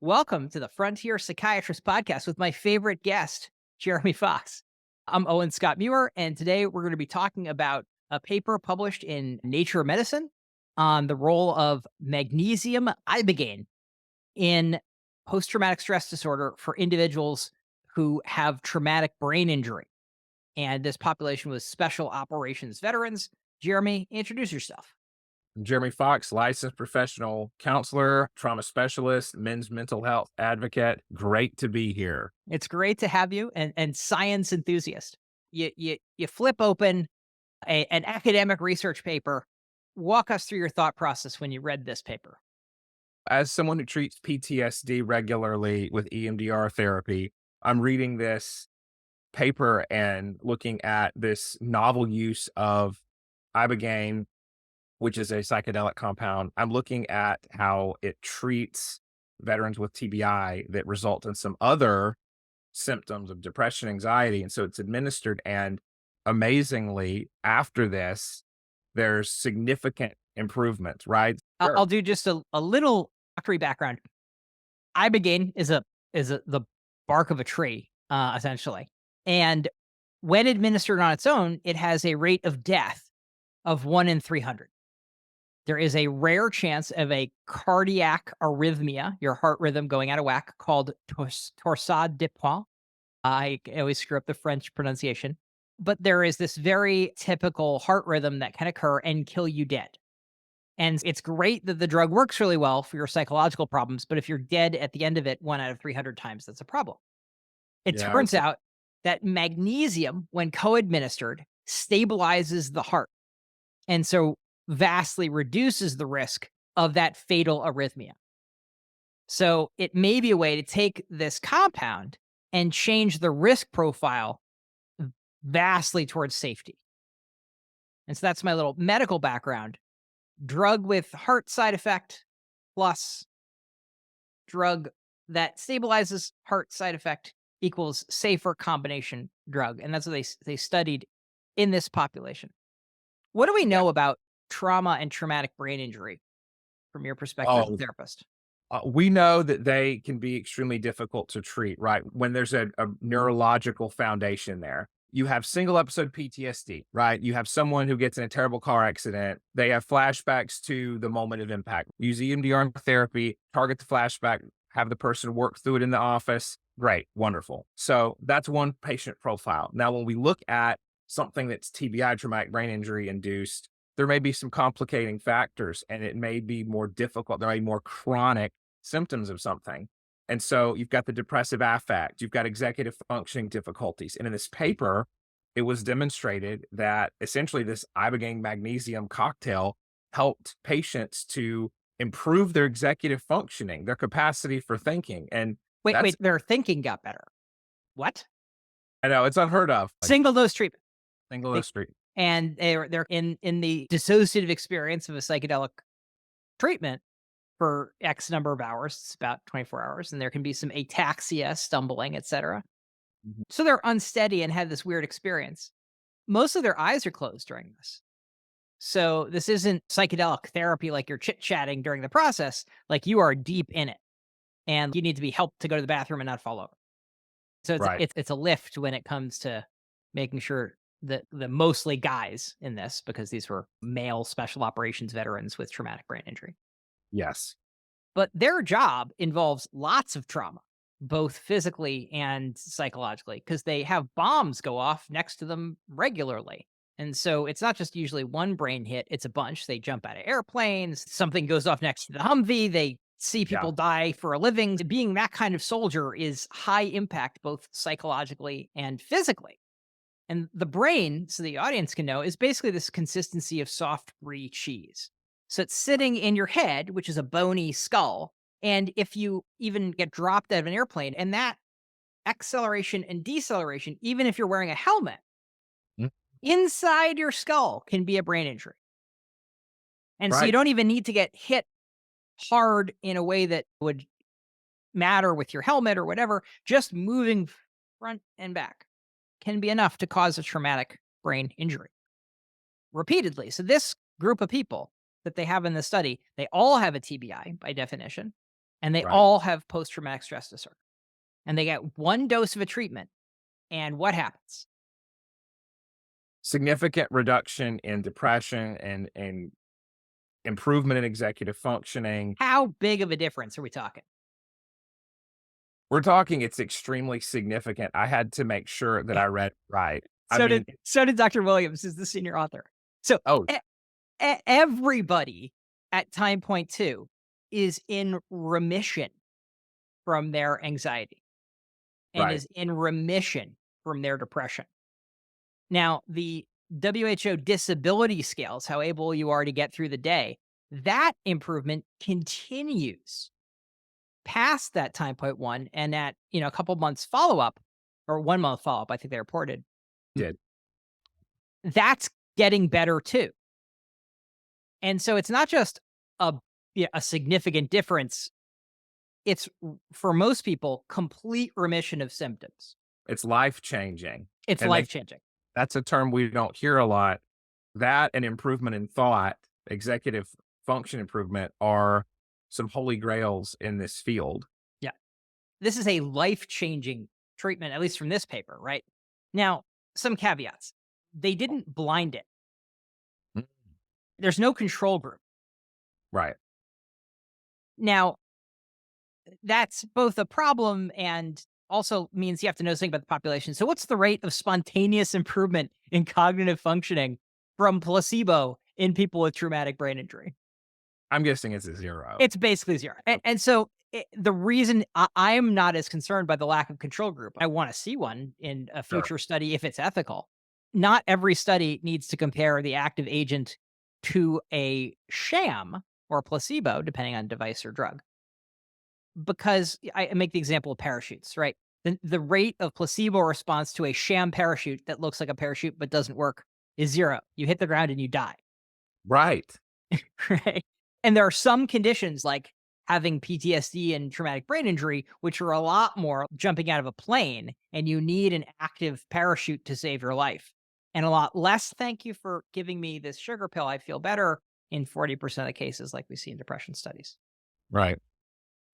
Welcome to the Frontier Psychiatrist Podcast with my favorite guest, Jeremy Fox. I'm Owen Scott Muir, and today we're going to be talking about a paper published in Nature Medicine on the role of magnesium-ibogaine in post-traumatic stress disorder for individuals who have traumatic brain injury. And this population was special operations veterans. Jeremy, introduce yourself. I'm Jeremy Fox, licensed professional counselor, trauma specialist, men's mental health advocate. Great to be here. It's great to have you and science enthusiast. You flip open an academic research paper. Walk us through your thought process when you read this paper. As someone who treats PTSD regularly with EMDR therapy, I'm reading this paper and looking at this novel use of ibogaine, which is a psychedelic compound. I'm looking at how it treats veterans with TBI that result in some other symptoms of depression, anxiety. And so it's administered. And amazingly, after this, there's significant improvement, right? I'll Sure. do just a little factory background. Ibogaine is the bark of a tree, essentially, and when administered on its own, it has a rate of death of 1 in 300. There is a rare chance of a cardiac arrhythmia, your heart rhythm going out of whack, called torsade de pointes. I always screw up the French pronunciation, but there is this very typical heart rhythm that can occur and kill you dead. And it's great that the drug works really well for your psychological problems, but if you're dead at the end of it 1 out of 300 times, that's a problem. It Yeah. turns out that magnesium, when co-administered, stabilizes the heart, and so vastly reduces the risk of that fatal arrhythmia. So it may be a way to take this compound and change the risk profile vastly towards safety. And so that's my little medical background. Drug with heart side effect plus drug that stabilizes heart side effect equals safer combination drug. And that's what they studied in this population. What do we Yeah. know about trauma and traumatic brain injury from your perspective as a Oh, therapist? we know that they can be extremely difficult to treat, right? When there's a neurological foundation there. You have single episode PTSD, right? You have someone who gets in a terrible car accident. They have flashbacks to the moment of impact. Use EMDR therapy, target the flashback, have the person work through it in the office. Great, wonderful. So that's one patient profile. Now, when we look at something that's TBI, traumatic brain injury induced, there may be some complicating factors and it may be more difficult. There may be more chronic symptoms of something. And so you've got the depressive affect, you've got executive functioning difficulties. And in this paper, it was demonstrated that essentially this ibogaine magnesium cocktail helped patients to improve their executive functioning, their capacity for thinking. And Wait, that's, their thinking got better. What? I know it's unheard of, like Single dose treatment. single They, street. and they're in the dissociative experience of a psychedelic treatment for X number of hours. It's about 24 hours, and there can be some ataxia, stumbling, etc. So they're unsteady and had this weird experience. Most of their eyes are closed during this. So this isn't psychedelic therapy like you're chit-chatting during the process, like you are deep in it and you need to be helped to go to the bathroom and not fall over. So Right. it's a lift when it comes to making sure that the mostly guys in this, because these were male special operations veterans with traumatic brain injury. Yes. But their job involves lots of trauma, both physically and psychologically, because they have bombs go off next to them regularly. And so it's not just usually one brain hit, it's a bunch. They jump out of airplanes, something goes off next to the Humvee, they see Yeah. people die for a living. Being that kind of soldier is high impact, both psychologically and physically. And the brain, so the audience can know, is basically this consistency of soft brie cheese. So it's sitting in your head, which is a bony skull. And if you even get dropped out of an airplane, and that acceleration and deceleration, even if you're wearing a helmet, Mm. inside your skull can be a brain injury. And so you Right. don't even need to get hit hard in a way that would matter with your helmet or whatever. Just moving front and back can be enough to cause a traumatic brain injury repeatedly. So this group of people that they have in the study, they all have a TBI by definition. and they Right. all have post-traumatic stress disorder. And they get one dose of a treatment, and what happens? Significant reduction in depression and improvement in executive functioning. How big of a difference are we talking? We're talking it's extremely significant. I had to make sure that Yeah. I read right. I So mean, did Dr. Williams, who's the senior author. So oh, everybody at time point 2 is in remission from their anxiety and right. is in remission from their depression. Now, the WHO disability scales, how able you are to get through the day, that improvement continues past that time point 1, and at, a couple months follow-up, or 1 month follow-up, I think they reported, Did. that's getting better too. And so it's not just a a significant difference, it's for most people, complete remission of symptoms. It's life changing. It's And they life-changing. that's a term we don't hear a lot. That and improvement in thought, executive function improvement are some holy grails in this field. Yeah. This is a life-changing treatment, at least from this paper, right? Now, some caveats. They didn't blind it. Mm. There's no control group. Right. Now, that's both a problem and also means you have to know something about the population. So what's the rate of spontaneous improvement in cognitive functioning from placebo in people with traumatic brain injury? I'm guessing it's a 0. It's basically 0. And so the reason I am not as concerned by the lack of control group, I want to see one in a Sure. future study if it's ethical. Not every study needs to compare the active agent to a sham or placebo, depending on device or drug. Because I make the example of parachutes, right? The rate of placebo response to a sham parachute that looks like a parachute but doesn't work is 0. You hit the ground and you die. Right. Right? And there are some conditions like having PTSD and traumatic brain injury, which are a lot more jumping out of a plane, and you need an active parachute to save your life. And a lot less, thank you for giving me this sugar pill. I feel better in 40% of the cases, like we see in depression studies. Right.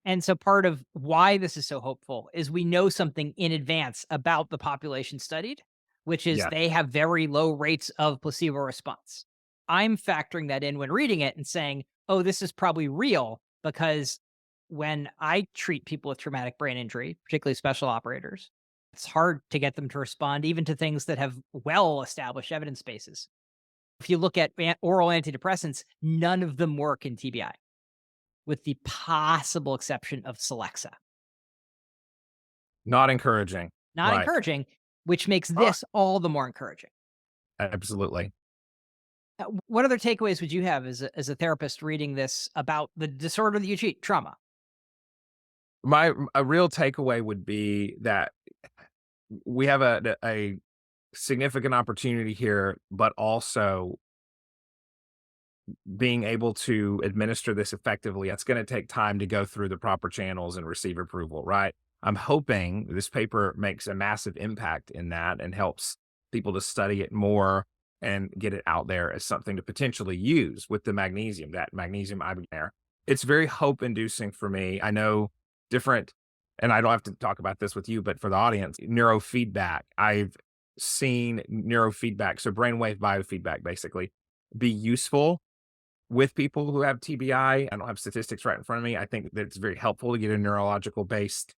And so part of why this is so hopeful is we know something in advance about the population studied, which is Yeah. they have very low rates of placebo response. I'm factoring that in when reading it and saying, oh, this is probably real because when I treat people with traumatic brain injury, particularly special operators, it's hard to get them to respond even to things that have well established evidence bases. If you look at oral antidepressants, none of them work in TBI with the possible exception of Celexa. Not encouraging. Not Right. encouraging, which makes Right. this all the more encouraging. Absolutely. What other takeaways would you have as a therapist reading this about the disorder that you treat, trauma? A real takeaway would be that we have a significant opportunity here, but also being able to administer this effectively, it's going to take time to go through the proper channels and receive approval, right? I'm hoping this paper makes a massive impact in that and helps people to study it more and get it out there as something to potentially use with the magnesium, that magnesium-Ibogaine. It's very hope inducing for me. I know different, and I don't have to talk about this with you, but for the audience, neurofeedback. I've seen neurofeedback, so brainwave biofeedback basically, be useful with people who have TBI. I don't have statistics right in front of me. I think that it's very helpful to get a neurological based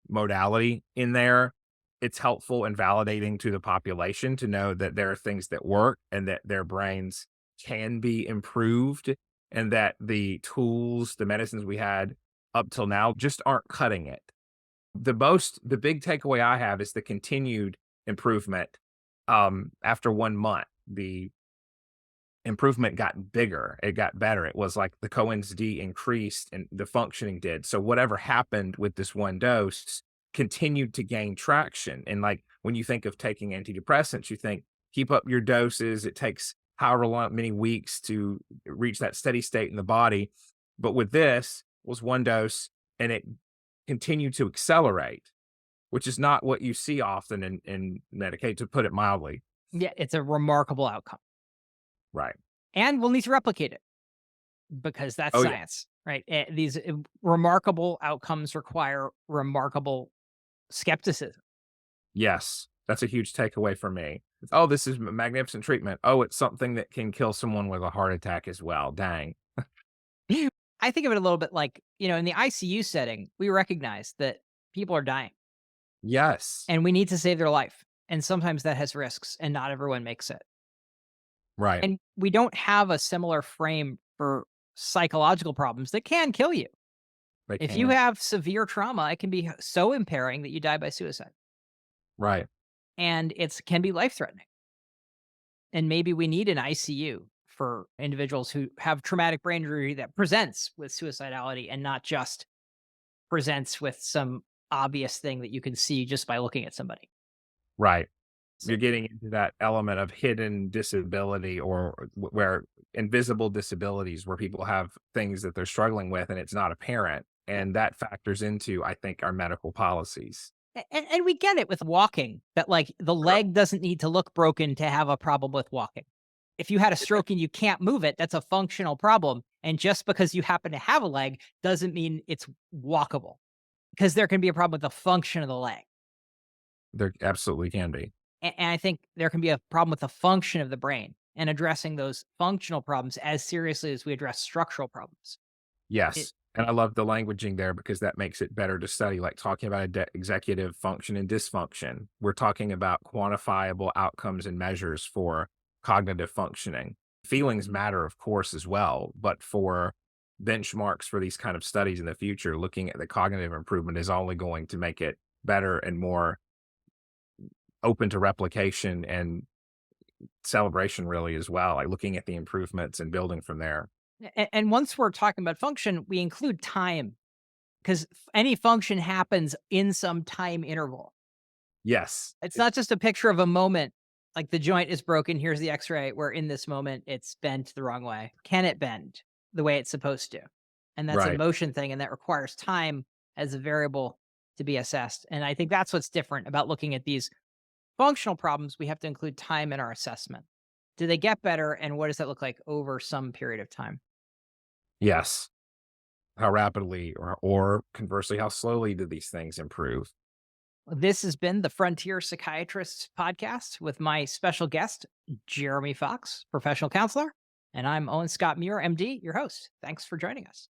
modality in there. It's helpful and validating to the population to know that there are things that work and that their brains can be improved and that the tools, the medicines we had up till now just aren't cutting it. The big takeaway I have is the continued improvement after 1 month. The improvement got bigger. It got better. It was like the Cohen's D increased and the functioning did. So whatever happened with this one dose continued to gain traction. And like when you think of taking antidepressants, you think keep up your doses. It takes however long, many weeks to reach that steady state in the body. But with this was one dose and it continued to accelerate, which is not what you see often in Medicaid, to put it mildly. Yeah, it's a remarkable outcome. Right. And we'll need to replicate it. because that's Oh, yeah. science, right? These remarkable outcomes require remarkable skepticism. Yes. That's a huge takeaway for me. Oh, this is magnificent treatment. Oh, it's something that can kill someone with a heart attack as well. Dang. I think of it a little bit like, in the ICU setting, we recognize that people are dying Yes. and we need to save their life. And sometimes that has risks and not everyone makes it. Right. And we don't have a similar frame for psychological problems that can kill you. They If you can. have severe trauma, it can be so impairing that you die by suicide. Right. And it can be life threatening. And maybe we need an ICU for individuals who have traumatic brain injury that presents with suicidality and not just presents with some obvious thing that you can see just by looking at somebody. Right. So, You're getting into that element of hidden disability or where invisible disabilities where people have things that they're struggling with and it's not apparent. yeah. And that factors into, I think, our medical policies. And we get it with walking that like the Sure. leg doesn't need to look broken to have a problem with walking. If you had a stroke and you can't move it, that's a functional problem. And just because you happen to have a leg doesn't mean it's walkable because there can be a problem with the function of the leg. There absolutely can be. And I think there can be a problem with the function of the brain and addressing those functional problems as seriously as we address structural problems. It, Yes. And I love the languaging there because that makes it better to study, like talking about executive function and dysfunction. We're talking about quantifiable outcomes and measures for cognitive functioning. Feelings matter, of course, as well, but for benchmarks for these kind of studies in the future, looking at the cognitive improvement is only going to make it better and more open to replication and celebration, really, as well. Like looking at the improvements and building from there. and once we're talking about function, we include time because any function happens in some time interval. Yes. It's not just a picture of a moment, like the joint is broken, here's the X-ray, where in this moment it's bent the wrong way. Can it bend the way it's supposed to? And that's a Right. motion thing, and that requires time as a variable to be assessed. And I think that's what's different about looking at these functional problems. We have to include time in our assessment. Do they get better, and what does that look like over some period of time? Yes. How rapidly or conversely, how slowly do these things improve? This has been the Frontier Psychiatrists podcast with my special guest, Jeremy Fox, professional counselor. And I'm Owen Scott Muir, MD, your host. Thanks for joining us.